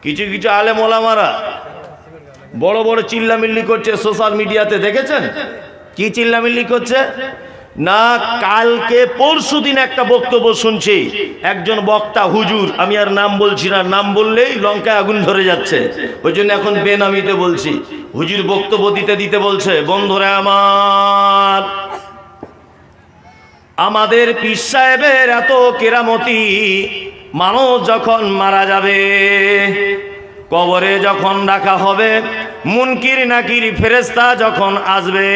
কিছু কিছু আলেম ওলামারা বড় বড় চিল্লামিল্লি করছে সোশ্যাল মিডিয়াতে, দেখেছেন কি চিল্লামিল্লি করছে না? কালকে পরশুদিন একটা বক্তব্য শুনছি, একজন বক্তা হুজুর, আমি আর নাম বলছি না, নাম বললেই লঙ্কায় আগুন ধরে যাচ্ছে, ওই জন্য এখন বেনামিতে বলছি। হুজুর বক্তব্য দিতে দিতে বলছে, বন্ধুরা আমার, আমাদের পীর সাহেবের এত কেরামতি, মানুষ যখন মারা যাবে, কবরে যখন রাখা হবে, মুনকির নাকির ফেরেশতা যখন আসবে,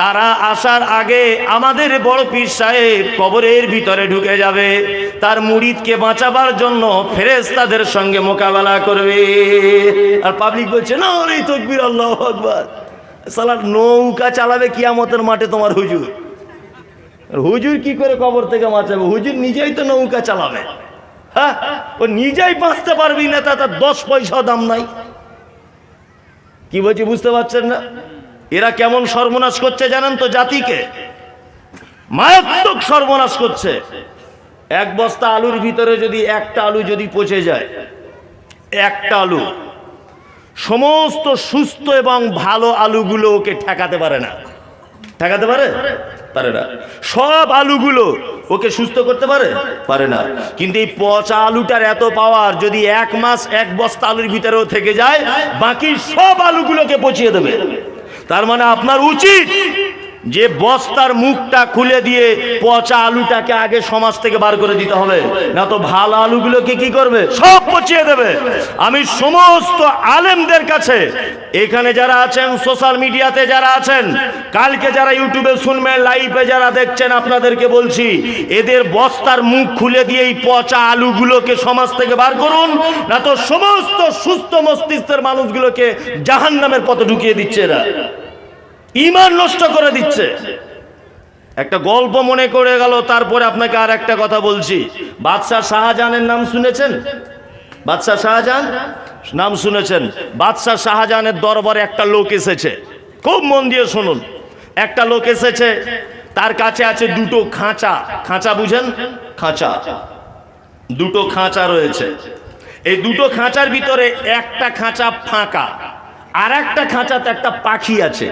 তারা আসার আগে আমাদের বড় পীর সাহেব কবরের ভিতরে ঢুকে যাবে, তার মুরিদকে বাঁচাবার জন্য ফেরেশতাদের সঙ্গে মোকাবেলা করবে। আর পাবলিক বলছে না রে তাকবীর আল্লাহু আকবার, সালা নৌকা চালাবে কিয়ামতের মাঠে তোমার হুজুর। হুজুর কি করে কবর থেকে বাঁচাবে? হুজুর নিজেই তো নৌকা চালাবে, হ্যাঁ, ও নিজেই বাঁচতে পারবি না, তার 10 পয়সা দাম নাই। কি বলছি বুঝতে পারছেন না? এরা কেমন সর্বনাশ করছে জানেন তো জাতিকে? মারাত্মক সর্বনাশ করছে। এক বস্তা আলুর ভিতরে যদি একটা আলু যদি পচে যায়, একটা আলু, সমস্ত সুস্থ এবং ভালো আলুগুলো ওকে ঠেকাতে পারে না। ঠেকাতে পারে? পারে না। সব আলুগুলো ওকে সুস্থ করতে পারে? পারে না। কিন্তু এই পচা আলুটার এত পাওয়ার, যদি 1 মাস 1 বস্তা আলুর ভিতরেও থেকে যায়, বাকি সব আলুগুলোকে পচিয়ে দেবে। তার মানে আপনার উচিত যে বস্তার মুখটা খুলে দিয়ে পচা আলুটাকে আগে সমাজ থেকে বার করে দিতে হবে, না তো ভালো আলুগুলোকে কি করবে? সব পচিয়ে দেবে। আমি সমস্ত আলেমদের কাছে, এখানে যারা আছেন, সোশ্যাল মিডিয়াতে যারা আছেন, কালকে যারা ইউটিউবে শুনবেন, লাইভে যারা দেখছেন, আপনাদেরকে বলছি, এদের বস্তার মুখ খুলে দিয়ে এই পচা আলুগুলোকে সমাজ থেকে বার করুন, না তো সমস্ত সুস্থ মস্তিষ্কের মানুষগুলোকে জাহান্নামের পথে ঢুকিয়ে দিচ্ছে এরা, ঈমান নষ্ট করে দিচ্ছে। একটা গল্প মনে করে গেল, তারপরে আপনাকে আর একটা কথা বলছি। বাদশাহ শাহজাহানের নাম শুনেছেন? বাদশাহ শাহজাহান নাম শুনেছেন? বাদশাহ শাহজাহানের দরবারে একটা লোক এসেছে, খুব মন দিয়ে শুনুন। একটা লোক এসেছে, তার কাছে আছে 2টো খাঁচা। খাঁচা বুঝেন? খাঁচা, 2টো খাঁচা রয়েছে। এই 2টো খাঁচার ভিতরে একটা খাঁচা ফাঁকা, আর একটা খাঁচাতে একটা পাখি আছে।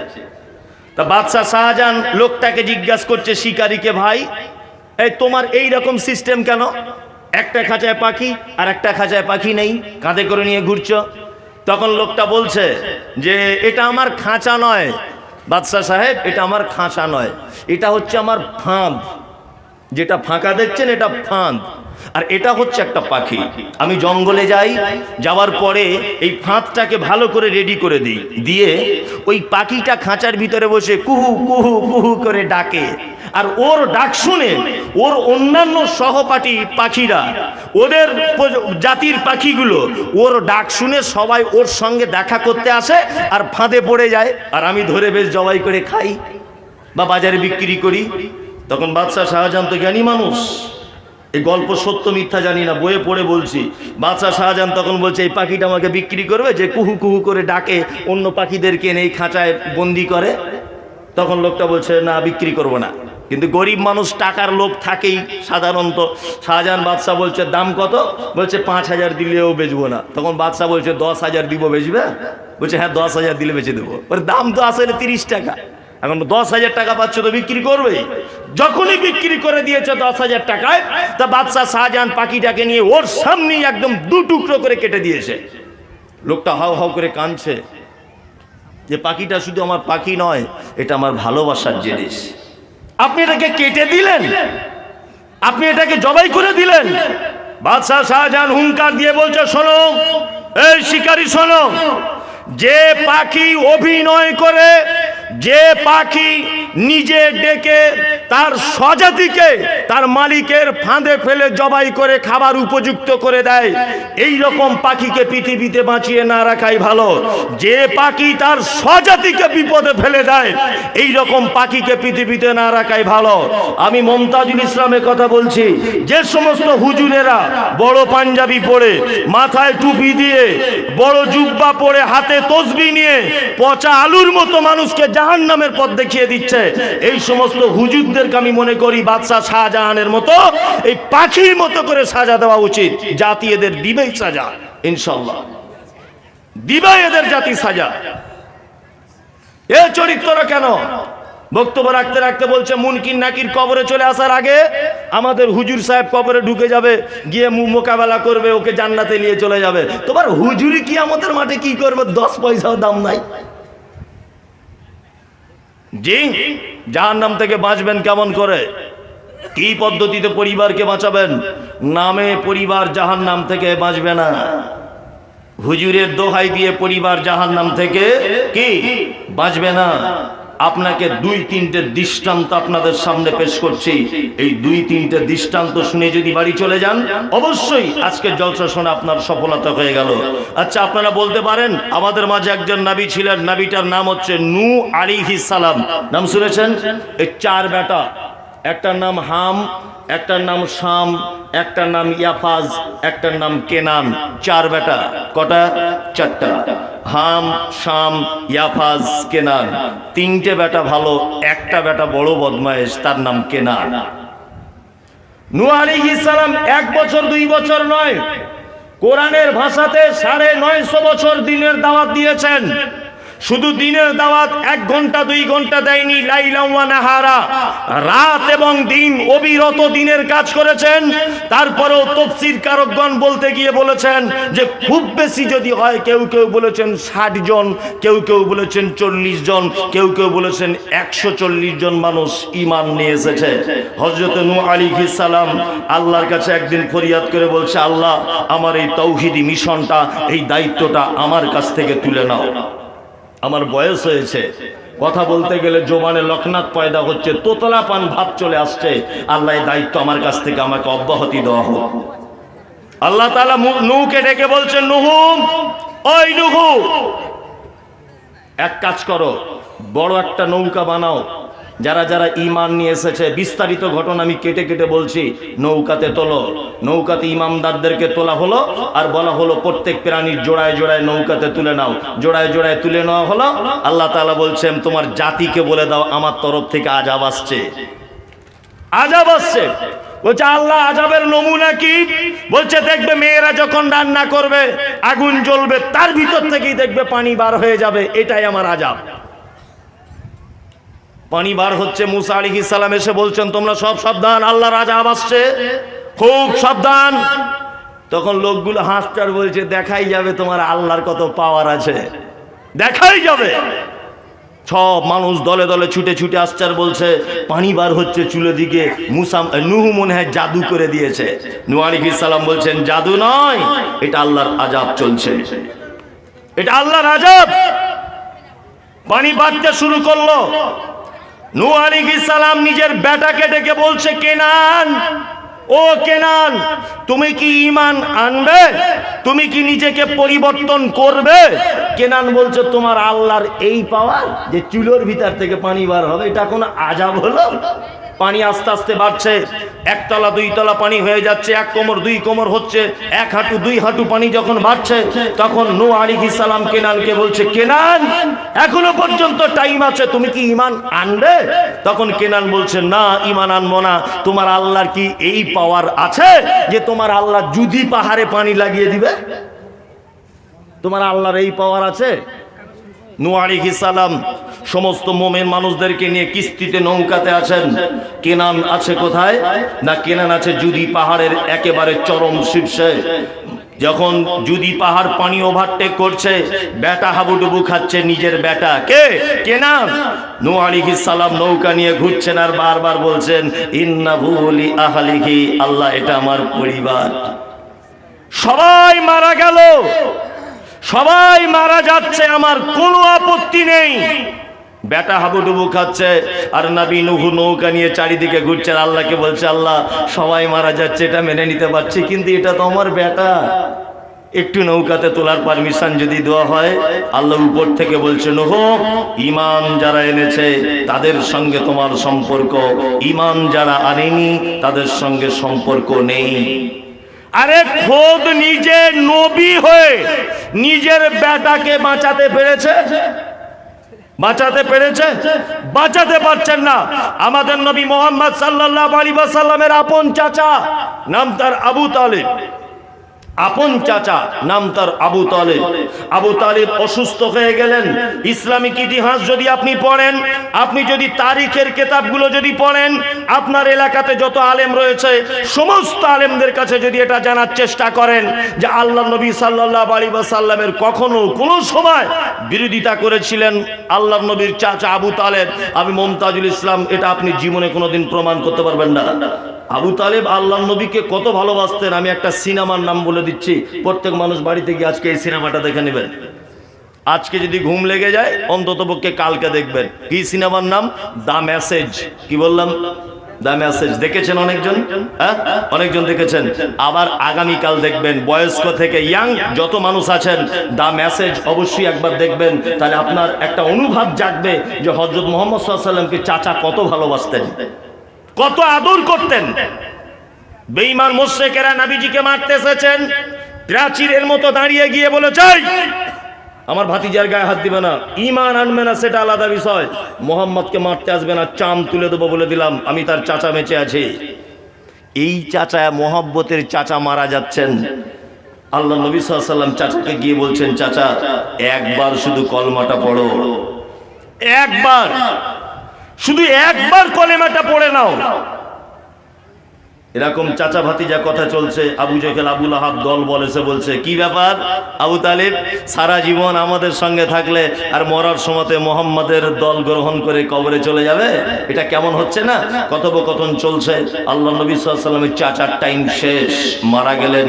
তা বাদশাহ শাহজাহান লোকটাকে জিজ্ঞাসা করছে, শিকারীকে, ভাই এই তোমার এই রকম সিস্টেম কেন? একটা খাঁচায় পাখি আর একটা খাঁচায় পাখি নেই, কাঁধে করে নিয়ে ঘুরছো? তখন লোকটা বলছে যে এটা আমার খাঁচা নয় বাদশাহ সাহেব, এটা আমার খাঁচা নয়, এটা হচ্ছে আমার ফাঁদ। যেটা ফাঁকা দেখছেন এটা ফাঁদ, আর এটা হচ্ছে একটা পাখি। আমি জঙ্গলে যাই, যাওয়ার পরে এই ফাঁদটাকে ভালো করে রেডি করে দিই, দিয়ে ওই পাখিটা খাঁচার ভিতরে বসে কুহু কুহু কুহু করে ডাকে। আর ওর ডাক শুনে ওর অন্যান্য সহপাঠী পাখিরা, ওদের জাতির পাখিগুলো ওর ডাক শুনে সবাই ওর সঙ্গে দেখা করতে আসে আর ফাঁদে পড়ে যায়, আর আমি ধরে বেশ জবাই করে খাই বা বাজারে বিক্রি করি। তখন বাদশাহ শাহজাহান তো জ্ঞানী মানুষ, এই গল্প সত্য মিথ্যা জানি না, বইয়ে পড়ে বলছি। বাদশাহ শাহজাহান তখন বলছে, এই পাখিটা আমাকে বিক্রি করবে, যে কুহু কুহু করে ডাকে, অন্য পাখিদেরকে এনে এই খাঁচায় বন্দি করে। তখন লোকটা বলছে, না বিক্রি করব না। কিন্তু গরিব মানুষ, টাকার লোভ থাকেই সাধারণত। শাহজাহান বাদশাহ বলছে, দাম কত? বলছে 5000 দিলেও বেচবো না। তখন বাদশাহ বলছে, 10,000 দিব, বেচবে? বলছে হ্যাঁ 10,000 দিলে বেচে দেবো। ওর দাম তো আসলে 30 টাকা, এখন 10,000 টাকা পাচ্ছ তো বিক্রি করবে। যখনই বিক্রি করে দিয়েছে 10,000 টাকায়, তা বাদশাহ শাহজাহান পাখিটাকে নিয়ে ওর সামনেই একদম 2 টুকরো করে কেটে দিয়েছে। লোকটা হাউ হাউ করে কাঁদছে যে পাখিটা শুধু আমার পাখি নয়, এটা আমার ভালোবাসার জিনিস। আপনি এটাকে কেটে দিলেন, আপনি এটাকে জবাই করে দিলেন। বাদশাহ শাহজাহান হুঙ্কার দিয়ে বলছে, শোনো এই শিকারী শোনো, যে পাখি অভিনয় করে, যে পাখি নিজে ডেকে তার স্বজাতিকে তার মালিকের ফাঁদে ফেলে জবাই করে খাবার উপযুক্ত করে দেয়, এই রকম পাখিকে পৃথিবীতে বাঁচিয়ে না রাখাই ভালো। যে পাখি তার স্বজাতিকে বিপদে ফেলে দেয়, এই রকম পাখিকে পৃথিবীতে না রাখাই ভালো। আমি মমতাজুল ইসলামের কথা বলছি। যে সমস্ত হুজুরেরা বড় পাঞ্জাবি পরে, মাথায় টুপি দিয়ে, বড় জুব্বা পরে, হাতে তসবিহ নিয়ে পচা আলুর মতো মানুষকে জাহান্নামের পথ দেখিয়ে দিচ্ছে, এই সমস্ত হুজুরদেরকে আমি মনে করি বাদশাহ শাহজাহানের মতো এই পাখির মতো করে সাজা দেওয়া উচিত। জাতি এদের দিবেই সাজা। ইনশাআল্লাহ দিবে এদের জাতি সাজা। এ চরিত্র কেন? বক্তব্য রাখতে রাখতে বলছে মুনকির নাকির কবরে চলে আসার আগে আমাদের হুজুর সাহেব কবরে ঢুকে যাবে, গিয়ে মোকাবেলা করবে, ওকে জান্নাতে নিয়ে চলে যাবে। তোমার হুজুরি কি আমাদের মাঠে কি করবে? 10 পয়সাও দাম নাই। জি, জাহান্নাম থেকে বাঁচবেন কেমন করে? কি পদ্ধতিতে পরিবারকে বাঁচাবেন? নামে পরিবার জাহান্নাম থেকে বাঁচবে না। হুজুরের দোহাই দিয়ে পরিবার জাহান্নাম থেকে কি বাঁচবে না। আপনাকে 2-3টে দৃষ্টান্ত আপনাদের সামনে পেশ করছি। এই 2-3টে দৃষ্টান্ত শুনে যদি বাড়ি চলে যান, অবশ্যই আজকের জলসা শুনে আপনার সফলতা হয়ে গেল। আচ্ছা, আপনারা বলতে পারেন আমাদের মাঝে একজন নবী ছিলেন, নবীটার নাম হচ্ছে নূহ আলাইহিস সালাম। নাম শুনেছেন? এই 4 বেটা, একটার নাম হাম, একটার নাম শাম, একটার নাম ইয়াফাজ, একটার নাম কেনান। 4 বেটা। কটা? 4টা। হাম, শাম, ইয়াফাজ, কেনান। 3টে বেটা ভালো, একটা বেটা বড় বদমায়েশ, তার নাম কেনান। নূহ আলাইহিস সালাম 1 বছর 2 বছর নয়, কোরআনের ভাষাতে 950 বছর দিনের দাওয়াত দিয়েছেন। শুধু দিনের দাওয়াত 1 ঘন্টা 2 ঘন্টা দেয়নি, লাইলা ওয়া নাহারা, রাত এবং দিন অবিরত দিনের কাজ করেছেন। তারপরেও তাফসীর কারকগণ বলতে গিয়ে বলেছেন যে খুব বেশি যদি হয়, কেউ কেউ বলেছেন 60 জন, কেউ কেউ বলেছেন 40 জন, কেউ কেউ বলেছেন 140 জন মানুষ ঈমান নিয়ে এসেছে। হযরত নূহ আলাইহিস সালাম আল্লাহর কাছে একদিন ফরিয়াদ করে বলছে, আল্লাহ, আমার এই তাওহীদি মিশনটা, এই দায়িত্বটা আমার কাছ থেকে তুলে নাও। আমার বয়স হয়েছে, কথা বলতে গেলে জোবানে লকনাত পয়দা হচ্ছে, তোতলা পান ভাব চলে আসছে। আল্লাহ এই দায়িত্ব আমার কাছ থেকে আমাকে অব্যাহতি দেওয়া হোক। আল্লাহ তাআলা নূহকে ডেকে বলছেন, নূহ, ওই নূহ, এক কাজ করো, বড় একটা নৌকা বানাও। যারা যারা ঈমান নিয়ে এসেছে, বিস্তারিত ঘটনা আমি কেটে কেটে বলছি। নৌকাতে তোলো। নৌকাতে ইমানদারদেরকে তোলা হলো, আর বলা হলো প্রত্যেক প্রাণীর জোড়ায় জোড়ায় নৌকাতে তুলে নাও। জোড়ায় জোড়ায় তুলে নেওয়া হলো। আল্লাহ তাআলা বলছেন, তোমার জাতিকে বলে দাও আমার তরফ থেকে আযাব আসছে। আযাব আসছে। বলছে, আল্লাহ, আযাবের নমুনা কি? বলছে, দেখবে মেয়েরা যখন রান্না করবে, আগুন জ্বলবে, তার ভিতর থেকেই দেখবে পানি বার হয়ে যাবে, এটাই আমার আযাব। পানি বার হচ্ছে। মুসা আলাইহিস সালাম এসে বলছেন, তোমরা সব সাবধান, আল্লাহর আযাব আসছে, খুব সাবধান। তখন লোকগুলো হাসটার বলছে, দেখাই যাবে তোমার আল্লাহর কত পাওয়ার আছে, দেখাই যাবে। সব মানুষ দলে দলে ছুটে ছুটে আসছে আর বলছে, পানি বার হচ্ছে চুলের দিকে। নূহ মনে হয় জাদু করে দিয়েছে। নূহ আলাইহিস সালাম বলছেন, জাদু নয়, এটা আল্লাহর আযাব চলছে, এটা আল্লাহর আযাব। পানি বাড়তে শুরু করলো। নূহ আলাইহিস সালাম নিজের বেটাকে ডেকে বলছে, কেনান, ও কেনান, তুমি কি ঈমান আনবে? তুমি কি নিজেকে পরিবর্তন করবে? কেনান বলছে, তোমার আল্লাহর এই পাওয়ার যে চুলোর ভিতর থেকে পানি বার হবে, এটা কোনো আযাব হলো? পানি আস্তে আস্তে বাড়ছে, 1 তলা 2 তলা পানি হয়ে যাচ্ছে, 1 কোমর 2 কোমর হচ্ছে, 1 হাঁটু 2 হাঁটু পানি যখন বাড়ছে, তখন নূহ আলাইহিস সালাম কেনানকে বলছে, কেনান, এখনো পর্যন্ত টাইম আছে, তুমি কি ঈমান আনবে? তখন কেনান বলছে, না, ঈমান আনবো না। তোমার আল্লাহর কি এই পাওয়ার আছে যে তোমার আল্লাহ যদি পাহাড়ে পানি লাগিয়ে দিবে? তোমার আল্লাহর এই পাওয়ার আছে? নূহ আলাইহিস সালাম সমস্ত মুমিন মানুষদেরকে নিয়ে কিস্তিতে নৌকাতে আছেন। কেনান আছে কোথায়? না, কেনান আছে জুদি পাহাড়ের একেবারে চরম শীর্ষে। যখন জুদি পাহাড় পানি ওভারটেক করছে, বেটা হাবুডুবু খাচ্ছে, নিজের বেটা কে? কেনান। নূহ আলাইহিস সালাম নৌকা নিয়ে ঘুরছেন আর বারবার বলছেন, ইন্নাহু লি আহলিহি, আল্লাহ, এটা আমার পরিবার। সবাই মারা গেল, সবাই মারা যাচ্ছে, আমার কোনো আপত্তি নেই। বেটা হাবুডুবু খাচ্ছে আর নবী নূহ নৌকা নিয়ে চারিদিকে ঘুরছেন, আল্লাহকে বলছে, আল্লাহ, সবাই মারা যাচ্ছে, এটা মেনে নিতে পারছি, কিন্তু এটা তো আমার বেটা, একটু নৌকাতে তোলার পারমিশন যদি দেওয়া হয়। আল্লাহ উপর থেকে বলছে, নূহ, ঈমান যারা এনেছে তাদের সঙ্গে তোমার সম্পর্ক, ঈমান যারা আনেনি তাদের সঙ্গে সম্পর্ক নেই। আরে খোদ নিজে নবী হয়ে নিজের বেটাকে বাঁচাতে পেরেছে? বাঁচাতে পেরেছে? বাঁচাতে পারছেন না। আমাদের নবী মুহাম্মদ সাল্লাল্লাহু আলাইহি ওয়াসাল্লামের আপন চাচা, নাম তার আবু তালিব। আপন চাচা, নাম তার আবু তালেব। আবু তালেব অসুস্থ হয়ে গেলেন। ইসলামিক ইতিহাস যদি আপনি পড়েন, আপনি যদি তারিখের কিতাবগুলো যদি পড়েন, আপনার এলাকাতে যত আলেম রয়েছে সমস্ত আলেমদের কাছে যদি এটা জানার চেষ্টা করেন যে আল্লাহ নবী সাল্লাল্লাহু আলাইহি ওয়াসাল্লামের কখনো কোনো সময় বিরোধিতা করেছিলেন আল্লাহ নবীর চাচা আবু তালেব, আমি মুমতাজুল ইসলাম, এটা আপনি জীবনে কোনোদিন প্রমাণ করতে পারবেন না। আবু তালেব আল্লাহ নবীকে কত ভালোবাসতেন, আমি একটা সিনেমার নাম বলে দিচ্ছি, প্রত্যেক মানুষ বাড়িতে গিয়ে আজকে এই সিনেমাটা দেখে নেবেন। আজকে যদি ঘুম লেগে যায় অন্ততপক্ষে কালকে দেখবেন। কি সিনেমার নাম? The message. কি বললাম? The message. দেখেছেন অনেকজন? হ্যাঁ, অনেকজন দেখেছেন। আবার আগামীকাল দেখবেন, বয়স্ক থেকে ইয়াং যত মানুষ আছেন, দ্য মেসেজ অবশ্যই একবার দেখবেন। তাহলে আপনার একটা অনুভব জাগবে যে হযরত মুহাম্মদ সাল্লাল্লাহু আলাইহি ওয়াসাল্লামকে চাচা কত ভালোবাসতেন, কত আদর করতেন। বেঈমান মুশরিকেরা নবীজিকে মারতে এসেছেন, প্রাচীরের মতো দাঁড়িয়ে গিয়ে বলেছে আমার ভাতিজার গায়ে হাত দিবে না, ঈমান আনবে না, সেটা আলাদা বিষয়, মুহাম্মদকে মারতে আসবে না, চাম তুলে দেবো বলে দিলাম, আমি তার চাচা বেঁচে আছি। এই চাচা, মোহাব্বতের চাচা মারা যাচ্ছেন। আল্লাহ নবী সাল্লাল্লাহু আলাইহি ওয়াসাল্লাম চাচাকে গিয়ে বলছেন, চাচা একবার শুধু কলমাটা পড়ো, একবার, শুধু একবার কলেমাটা পড়ে নাও। এরকম চাচা ভাতিজা কথা চলছে। আবু জেহেল আবু লাহাব দল বলেছে, বলছে কি ব্যাপার আবু তালেব, সারা জীবন আমাদের সঙ্গে থাকলে আর মরার সময়তে মোহাম্মদের দল গ্রহণ করে কবরে চলে যাবে, এটা কেমন হচ্ছে না? কথোপকথন চলছে। আল্লাহ নবী সাল্লাল্লাহু আলাইহি ওয়াসাল্লামের চাচার টাইম শেষ, মারা গেলেন।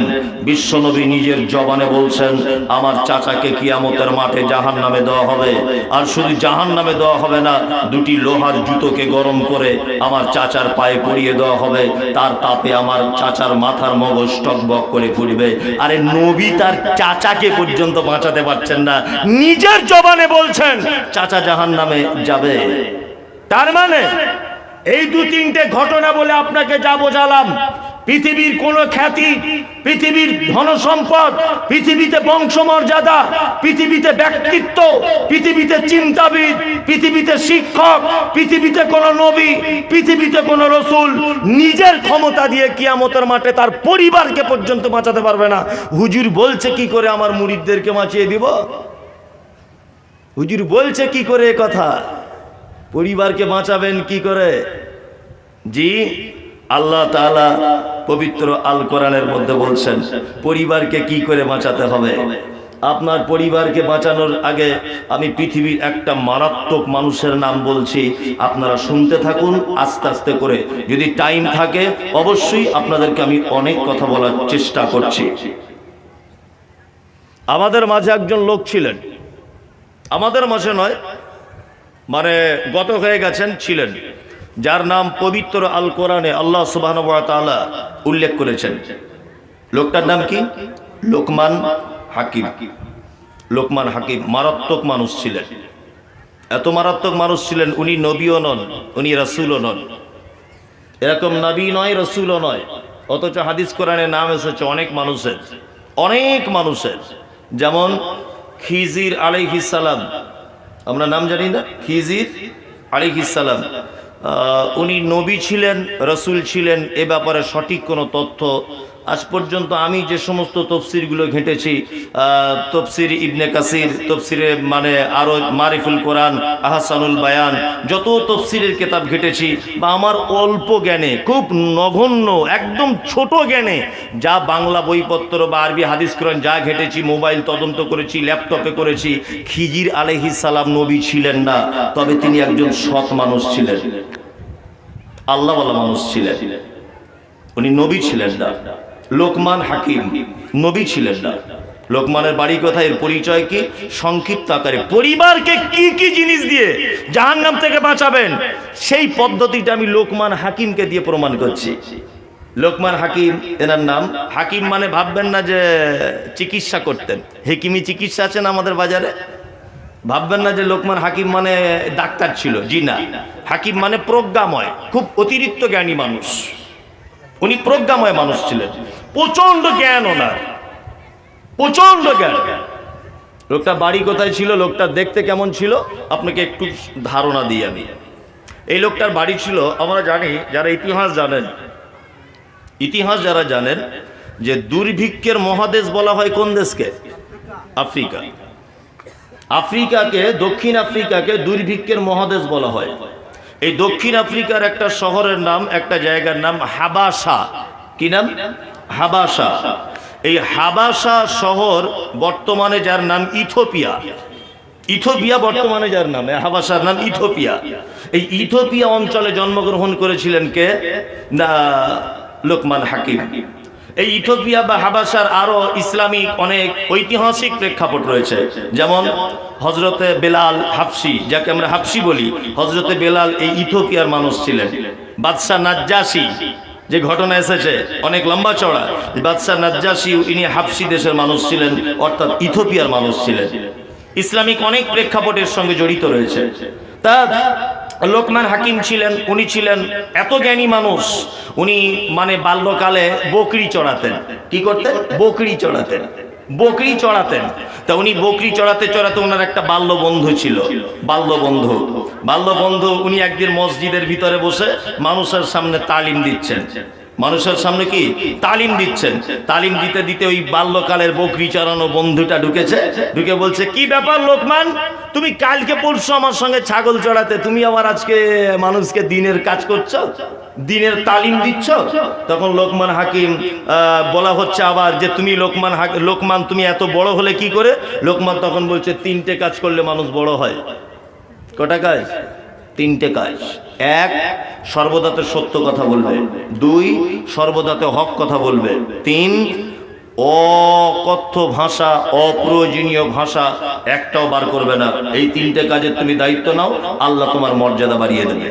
বিশ্ব নবী নিজের জবানে বলছেন, আমার চাচাকে কিয়ামতের মাঠে জাহান্নামে দেওয়া হবে। আর শুধু জাহান্নামে দেওয়া হবে না, দুটি লোহার জুতোকে গরম করে আমার চাচার পায়ে পরিয়ে দেওয়া হবে, তার তাপে আমার চাচার মাথার মগজ টকবক করে ফুটবে। আরে নবী তার চাচাকে পর্যন্ত বাঁচাতে পারছেন না, নিজের জবানে বলছেন চাচা জাহান্নামে যাবে। তার মানে এই দু তিনটে ঘটনা বলে আপনাকে যা বোঝালাম, পৃথিবীর কোন খ্যাতি, পৃথিবীর ধনসম্পদ, পৃথিবীতে বংশমর্যাদা, পৃথিবীতে ব্যক্তিত্ব, পৃথিবীতে চিন্তাবিদ, পৃথিবীতে শিক্ষক, পৃথিবীতে কোন নবী, পৃথিবীতে কোন রসুল নিজের ক্ষমতা দিয়ে কিয়ামতের মাঠে তার পরিবারকে পর্যন্ত বাঁচাতে পারবে না। হুজুর বলছে কি করে আমার মুরিদদেরকে বাঁচিয়ে দিব? হুজুর বলছে কি করে এ কথা? পরিবারকে বাঁচাবেন কি করে? জি, আল্লাহ তাআলা পবিত্র আল কোরআনের মধ্যে বলছেন পরিবারকে কি করে বাঁচাতে হবে। আপনার পরিবারকে বাঁচানোর আগে আমি পৃথিবীর একটা মারাত্মক মানুষের নাম বলছি, আপনারা শুনতে থাকুন আস্তে আস্তে করে। যদি টাইম থাকে অবশ্যই আপনাদেরকে আমি অনেক কথা বলার চেষ্টা করছি। আমাদের মাঝে একজন লোক ছিলেন, আমাদের মাঝে নয়, মানে গত হয়ে গেছেন, ছিলেন, যার নাম পবিত্র আল কোরআনে আল্লাহ সুবহানাহু ওয়া তাআলা উল্লেখ করেছেন। লোকটার নাম কি? লোকমান হাকিম। লোকমান হাকিম মারাত্মক মানুষ ছিলেন। এত মারাত্মক মানুষ ছিলেন, উনি নবীও নন, উনি রাসূলও নন। এরকম নবী নয়, রাসূলও নয়, অথচ হাদিস কোরআনে নাম এসেছে অনেক মানুষের, অনেক মানুষের। যেমন খিজির আলাইহিস সালাম, আমরা নাম জানি না, খিজির আলাইহিস সালাম, উনি নবী ছিলেন, রাসূল ছিলেন, এ ব্যাপারে সঠিক কোনো তথ্য আজ পর্যন্ত আমি যে সমস্ত তফসিরগুলো ঘেঁটেছি, তফসির ইবনে কাসির, তফসিরে মানে আরো মারিফুল কোরআন, আহসানুল বায়ান, যত তফসিরের কিতাব ঘেঁটেছি বা আমার অল্প জ্ঞানে, খুব নগণ্য একদম ছোট জ্ঞানে যা বাংলা বইপত্র বা আরবি হাদিস কোরআন যা ঘেঁটেছি, মোবাইল তদন্ত করেছি, ল্যাপটপে করেছি, খিজির আলাইহিস সালাম নবী ছিলেন না, তবে তিনি একজন সৎ মানুষ ছিলেন, আল্লাহওয়ালা মানুষ ছিলেন, উনি নবী ছিলেন না। লোকমান হাকিম নবী ছিলেন না। লোকমানের বাড়ি কোথায়, এর পরিচয় কি? সংক্ষিপ্ত আকারে পরিবারকে কি কি জিনিস দিয়ে জাহান্নাম থেকে বাঁচাবেন সেই পদ্ধতিটা আমি লোকমান হাকিমকে দিয়ে প্রমাণ করছি। লোকমান হাকিম এনার নাম। হাকিম মানে ভাববেন না যে চিকিৎসা করতেন, হেকিমি চিকিৎসা আছেন আমাদের বাজারে, ভাববেন না যে লোকমান হাকিম মানে ডাক্তার ছিল, জি না। হাকিম মানে প্রজ্ঞাময়, খুব অতিরিক্ত জ্ঞানী মানুষ। উনি প্রজ্ঞাময় মানুষ ছিলেন, প্রচন্ড জ্ঞান ওনার, প্রচন্ড জ্ঞান। লোকটা বাড়ি কোথায় ছিল, লোকটা দেখতে কেমন ছিল আপনাকে একটু ধারণা দিই আমি। এই লোকটার বাড়ি ছিল, আমরা জানি যারা ইতিহাস জানেন, ইতিহাস যারা জানেন, যে দুর্ভিক্ষের মহাদেশ বলা হয় কোন দেশকে? আফ্রিকা। আফ্রিকাকে, দক্ষিণ আফ্রিকাকে দুর্ভিক্ষের মহাদেশ বলা হয়। এই দক্ষিণ আফ্রিকার একটা শহরের নাম, একটা জায়গার নাম হাবাসা। কি নাম? হাবাসা। এই হাবাসা শহর বর্তমানে যার নাম ইথিওপিয়া। ইথিওপিয়া বর্তমানে যার নাম, হাবাসার নাম ইথিওপিয়া। এই ইথিওপিয়া অঞ্চলে জন্মগ্রহণ করেছিলেন কে? না, লোকমান হাকিম। এই ইথিওপিয়া বা হাবাসার আরো ইসলামিক অনেক ঐতিহাসিক প্রেক্ষাপট রয়েছে, যেমন হজরতে বেলাল হাবশি, যাকে আমরা হাবশি বলি, হজরতে বেলাল এই ইথিওপিয়ার মানুষ ছিলেন। বাদশাহ নাজ্জাশী, যে ঘটনা এসেছে অনেক লম্বা চড়া, বাদশাহ নাজ্জাশী ইনি হাবশি দেশের মানুষ ছিলেন, অর্থাৎ ইথিওপিয়ার মানুষ ছিলেন। ইসলামিক অনেক প্রেক্ষাপটের সঙ্গে জড়িত রয়েছে। তা লোকমান হাকিম ছিলেন, উনি ছিলেন এত জ্ঞানী মানুষ, উনি মানে বাল্যকালে বকরি চড়াতেন। কি করতেন? বকরি চড়াতেন। বকরি চড়াতেন। তা উনি বকরি চড়াতে চড়াতে ওনার একটা বাল্য বন্ধু ছিল। বাল্যবন্ধু উনি একদিন মসজিদের ভিতরে বসে মানুষের সামনে তালিম দিচ্ছেন। মানুষের সামনে কি তালিম দিচ্ছেন? তালিম দিতে দিতে ওই বাল্যকালের বকরি চড়ানো বন্ধুটা ঢুকেছে, ঢুকে বলছে, কি ব্যাপার লোকমান, তুমি কালকে পরশু আমার সঙ্গে ছাগল চড়াতে, তুমি আবার আজকে মানুষকে দিনের কাজ করছো, দিনের তালিম দিচ্ছ? তখন লোকমান হাকিম বলা হচ্ছে আবার যে তুমি লোকমান তুমি এত বড় হলে কি করে? লোকমান তখন বলছে, 3টে কাজ করলে মানুষ বড় হয়। কটা কাজ? 3টে কাজ। 1, সর্বদাতে সত্য কথা বলবে। 2, সর্বদাতে হক কথা বলবে। 3, অকথ্য ভাষা, অপ্রয়োজনীয় ভাষা একটাও বার করবে না। এই 3টে কাজের তুমি দায়িত্ব নাও, আল্লাহ তোমার মর্যাদা বাড়িয়ে দেবে।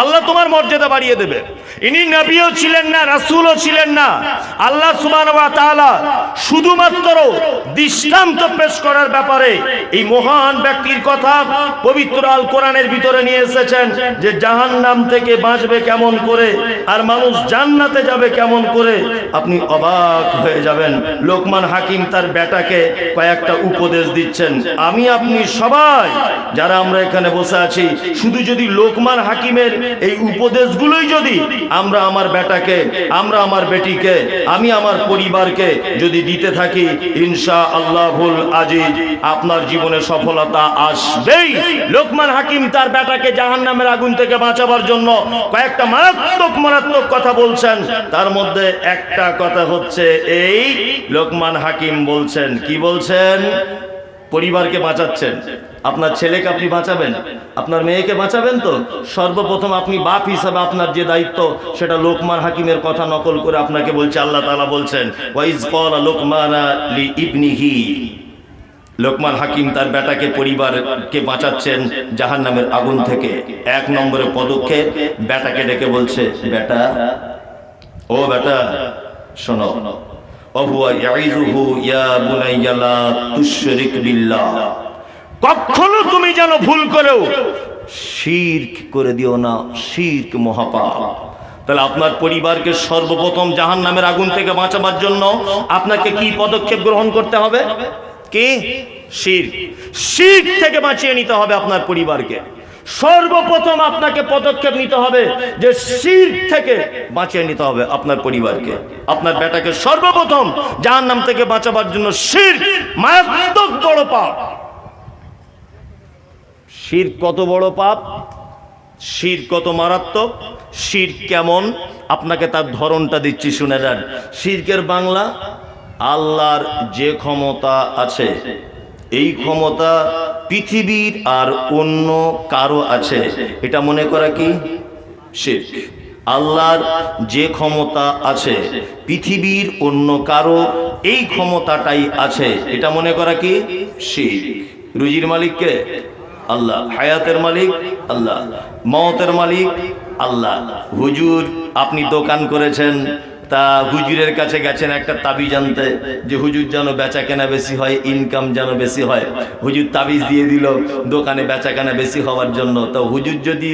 আল্লাহ তোমার মর্যাদা বাড়িয়ে দেবে। ইনি নবীও ছিলেন না, রাসূলও ছিলেন না। আল্লাহ সুবহানাহু ওয়া তাআলা শুধুমাত্র দৃষ্টান্ত পেশ করার ব্যাপারে এই মহান ব্যক্তির কথা পবিত্র আল কোরআনের ভিতরে নিয়ে এসেছেন, যে জাহান্নাম থেকে বাঁচবে কেমন করে আর মানুষ জান্নাতে যাবে কেমন করে, আপনি অবাক হয়ে যাবেন। লোকমান হাকিম তার বেটাকে কয়েকটা উপদেশ দিচ্ছেন। আমি আপনি সবাই যারা আমরা এখানে বসে আছি, শুধু যদি লোকমান হাকিমের এই উপদেশগুলোই যদি আমরা আমার বেটাকে, আমরা আমার বেটিকে, আমি আমার পরিবারকে যদি দিতে থাকি, ইনশাআল্লাহুল আজিজ আপনার জীবনে সফলতা আসবেই। লোকমান হাকিম তার বেটাকে জাহান্নামের আগুন থেকে বাঁচাবার জন্য কয়েকটা মারাত্মক কথা বলছেন। তার মধ্যে একটা কথা হচ্ছে এই, লোকমান হাকিম বলছেন, কি বলছেন? পরিবারকে বাঁচাচ্ছেন। আপনার ছেলেকে আপনি বাঁচাবেন, আপনার মেয়েকে বাঁচাবেন। তো সর্বপ্রথম আপনি বাপ হিসাবে আপনার যে দায়িত্ব, সেটা লোকমান হাকিমের কথা নকল করে আপনাকে বলছে। আল্লাহ তাআলা বলছেন, ওয়াইজ ক্বালা লোকমানা লিইবনিহি। লোকমান হাকিম তার বেটাকে, পরিবারকে বাঁচাচ্ছেন জাহান্নামের আগুন থেকে। 1 নম্বরে পদক্ষেপ, বেটাকে ডেকে বলছে, বেটা, ও বেটা শোনো, কখনো তুমি যেন ভুল করেও শিরক করে দিও না, শিরক মহাপাপ। তাহলে আপনার পরিবারকে সর্বপ্রথম জাহান্নামের আগুন থেকে বাঁচাবার জন্য আপনাকে কি পদক্ষেপ গ্রহণ করতে হবে? কি? শিরক। শিরক থেকে বাঁচিয়ে নিতে হবে আপনার পরিবারকে। সর্বপ্রথম আপনাকে পদক্ষেপ নিতে হবে যে শিরক থেকে বাঁচিয়ে নিতে হবে আপনার পরিবারকে। আপনার বেটাকে সর্বপ্রথম জাহান্নাম থেকে বাঁচাবার জন্য শিরক মারাত্মক বড় পাপ। শিরক কত বড় পাপ, শিরক কত মারাত্মক, শিরক কেমন, আপনাকে তার ধরনটা দিচ্ছি, শুনে যান। শিরকের বাংলা, আল্লাহর যে ক্ষমতা আছে, এই ক্ষমতা পৃথিবীর আর অন্য কারো আছে, এটা মনে করা কি? শিরক। আল্লাহর যে ক্ষমতা আছে, পৃথিবীর অন্য কারো এই ক্ষমতাটাই আছে, এটা মনে করা কি? শিরক। রুজির মালিক কে? আল্লাহ। হায়াতের মালিক আল্লাহ, মওতের মালিক আল্লাহ। হুজুর, আপনি দোকান করেছেন, তা হুজুরের কাছে গেছেন একটা তাবিজ আনতে, যে হুজুর যেন বেচা কেনা বেশি হয়, ইনকাম যেন বেশি হয়। হুজুর তাবিজ দিয়ে দিল দোকানে বেচা কেনা বেশি হওয়ার জন্য। তো হুজুর যদি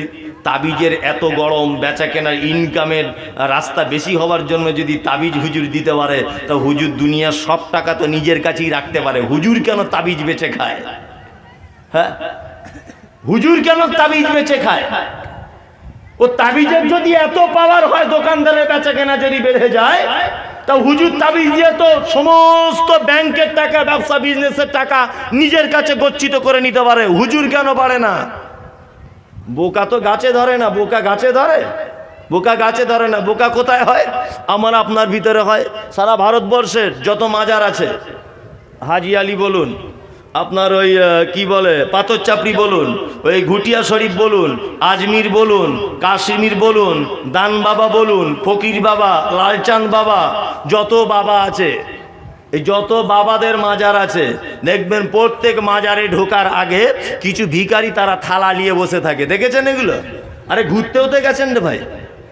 তাবিজের এত গরম, বেচা কেনার ইনকামের রাস্তা বেশি হওয়ার জন্য যদি তাবিজ হুজুর দিতে পারে, তো হুজুর দুনিয়ার সব টাকা তো নিজের কাছেই রাখতে পারে। হুজুর কেন তাবিজ বেচে খায়? হ্যাঁ, হুজুর কেন তাবিজ বেচে খায়? ও তাবিজের যদি এত পাওয়ার হয়, দোকানদারের বেচা কেনা যদি বেড়ে যায়, তা হুজুর তাবিজ দিয়ে তো সমস্ত ব্যাংকের টাকা, ব্যবসা বিজনেসের টাকা নিজের কাছে গচ্ছিত করে নিতে পারে, হুজুর কেন পারে না? বোকা তো গাছে ধরে না। বোকা গাছে ধরে? বোকা গাছে ধরে না। বোকা কোথায় হয়? আমার আপনার ভিতরে হয়। সারা ভারতবর্ষের যত মাজার আছে, হাজি আলী বলুন, আপনার ওই কি বলে পাথর চাপড়ি বলুন, ওই ঘুটিয়া শরীফ বলুন, আজমির বলুন, কাশ্মীর বলুন, দান বাবা বলুন, ফকির বাবা, লালচাঁদ বাবা, যত বাবা আছে, এই যত বাবাদের মাজার আছে, দেখবেন প্রত্যেক মাজারে ঢোকার আগে কিছু ভিখারি তারা থালা নিয়ে বসে থাকে। দেখেছেন এগুলো? আরে ঘুরতেও তো গেছেন রে ভাই,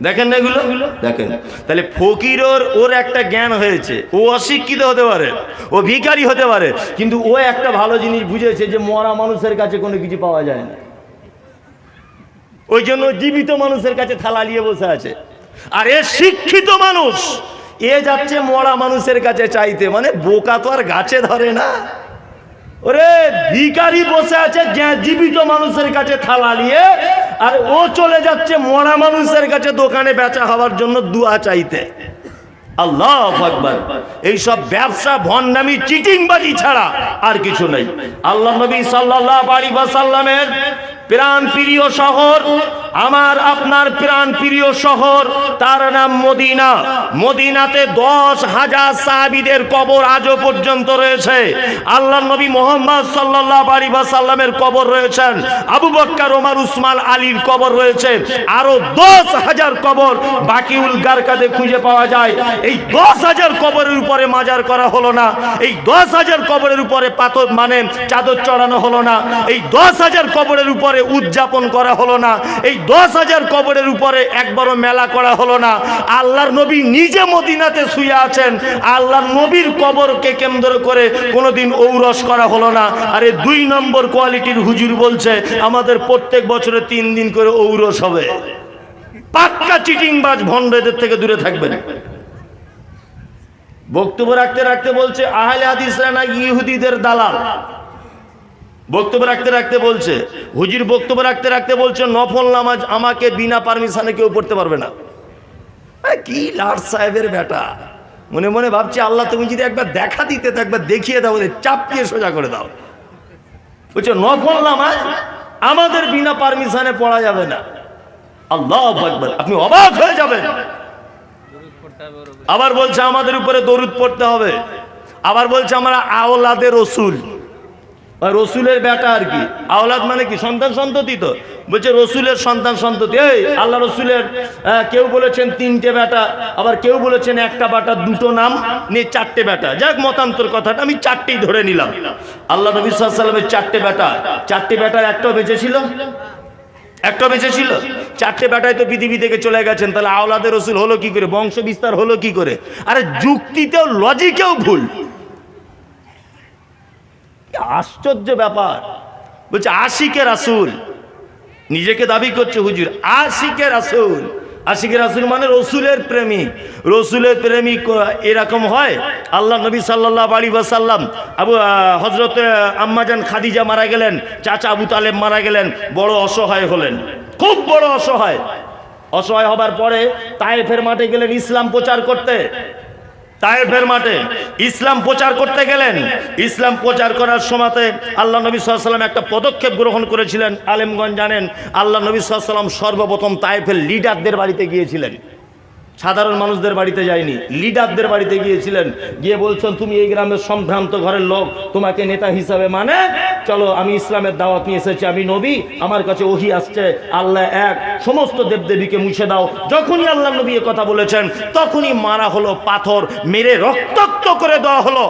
দেখেন না এগুলো? দেখেন। তাহলে ফকির ওর একটা জ্ঞান হয়েছে, ও অশিক্ষিত হতে পারে, ও ভিখারি হতে পারে, কিন্তু ও একটা ভালো জিনিস বুঝেছে যে মরা মানুষের কাছে কোনো কিছু পাওয়া যায় না, ওই জন্য জীবিত মানুষের কাছে থালা নিয়ে বসে আছে। আর এ শিক্ষিত মানুষ, এ যাচ্ছে মরা মানুষের কাছে চাইতে। মানে বোকা তো আর গাছে ধরে না। ওরে ভিখারি বসে আছে জীবিত মানুষের কাছে থালা নিয়ে, আর ও চলে যাচ্ছে মরা মানুষের কাছে দোকানে বেচা হওয়ার জন্য দুয়া চাইতে। আল্লাহু আকবার। এইসব ব্যবসা, ভণ্ডামি, চিটিংবাজি ছাড়া আর কিছু নেই। আল্লাহ নবী সাল্লাল্লাহু আলাইহি ওয়াসাল্লামের প্রাণ প্রিয় শহর, আমার আপনার প্রাণ প্রিয় শহর, তার নাম মদিনা। মদিনাতে 10,000 সাহাবীদের কবর আজও পর্যন্ত রয়েছে। আল্লাহ নবী মুহাম্মদ সাল্লাল্লাহু আলাইহি ওয়াসাল্লামের কবর রয়েছেন, আবু বকর, ওমর, উসমান, আলীর কবর রয়েছে, আরো 10,000 কবর বাকিউল গারকাদে খুঁজে পাওয়া যায়। এই 10,000 কবরের উপরে মাজার করা হলো না, এই 10,000 কবরের উপরে পাথর মানে চাদর চড়ানো হলো না, এই 10,000 কবরের উপরে উদযাপন করা হলো না, এই 10,000 কবরের উপরে একবারও মেলা করা হলো না। আল্লাহর নবী নিজে মদিনাতে শুয়ে আছেন, আল্লাহর নবীর কবরকে কেন্দ্র করে কোনোদিন ঔরস করা হলো না। আরে 2 নম্বর কোয়ালিটির হুজুর বলছে আমাদের প্রত্যেক বছরে 3 দিন করে ঔরস হবে। পাক্কা চিটিংবাজ, ভণ্ডদের থেকে দূরে থাকবেন। বক্তব্য রাখতে রাখতে বলছে আহলে হাদিসরা না ইহুদিদের দালাল। বক্তব্য রাখতে রাখতে বলছে হুজুর, বক্তব্য রাখতে রাখতে বলছে নফল নামাজ আমাকে বিনা পারমিশনে কেউ পড়তে পারবে না। কি লাট সাহেবের বেটা, মনে মনে ভাবছি আল্লাহ তুমি যদি একবার দেখা দিতে তো একবার দেখিয়ে দাও, চাপকিয়ে সোজা করে দাও। বলছে নফল নামাজ আমাদের বিনা পারমিশনে পড়া যাবে না। আল্লাহু আকবার, আপনি অবাক হয়ে যাবেন। আবার বলছে আমাদের উপরে দরুদ পড়তে হবে। আবার বলছে আমরা আওলাদে রসুল, রসুলের বেটা আর কি। আওলাদ মানে কি? সন্তান সন্ততি। তো বলছে রসুলের সন্তান সন্ততি। এই আল্লাহ রসুলের কেউ বলেছেন 3টে বেটা, আবার কেউ বলেছেন 1টা বেটা, 2টো নাম নিয়ে 4টে বেটা। যাক মতান্তর কথাটা আমি 4টেই ধরে নিলাম। আল্লাহ নবী সাল্লাল্লাহু আলাইহি ওয়াসাল্লামের 4টে বেটা, 4টে বেটার একটাও বেঁচে ছিল, একটা বেঁচে ছিল। 4টে বেটায় তো পৃথিবী থেকে চলে গেছেন, তাহলে আওলাদে রসুল হলো কি করে? বংশ বিস্তার হলো কি করে? আরে যুক্তিতেও লজিকেও ভুল। আশ্চর্য ব্যাপার। বলছে আশিকে রাসূল, নিজেকে দাবি করছে হুজুর আশিকে রাসূল। আশিকে রাসূল মানে রসুলের প্রেমিক। রসুলের প্রেমিক এরকম হয়? আল্লাহ নবী সাল্লাল্লাহু আলাইহি ওয়াসাল্লাম হযরত আম্মাজান খাদিজা মারা গেলেন, চাচা আবু তালেব মারা গেলেন, বড় অসহায় হলেন, খুব বড় অসহায়। অসহায় হবার পরে তায়েফের মাঠে গেলেন ইসলাম প্রচার করতে। তায়েফের মাঠে ইসলাম প্রচার করতে গেলেন। ইসলাম প্রচার করার সময়তে আল্লাহ নবী সাল্লাল্লাহু আলাইহি ওয়াসাল্লাম একটা পদক্ষেপ গ্রহণ করেছিলেন। আলেমগণ জানেন, আল্লাহ নবী সাল্লাল্লাহু আলাইহি ওয়াসাল্লাম সর্বপ্রথম তায়েফের লিডারদের বাড়িতে গিয়েছিলেন, সাধারণ মানুষদের বাড়িতে যায়নি, লিডারদের বাড়িতে গিয়েছিলেন। গিয়ে বলছেন তুমি এই গ্রামের সম্ভ্রান্ত ঘরের লোক, তোমাকে নেতা হিসাবে মানে চলো, আমি ইসলামের দাওয়াত নিয়ে এসেছি, আমি নবী, আমার কাছে ওহী আসছে, আল্লাহ এক, সমস্ত দেবদেবীকে মুছে দাও। যখনই আল্লাহ নবী কথা বলেছেন তখনই মারা হলো পাথর, মেরে রক্তাক্ত করে দেওয়া হলো।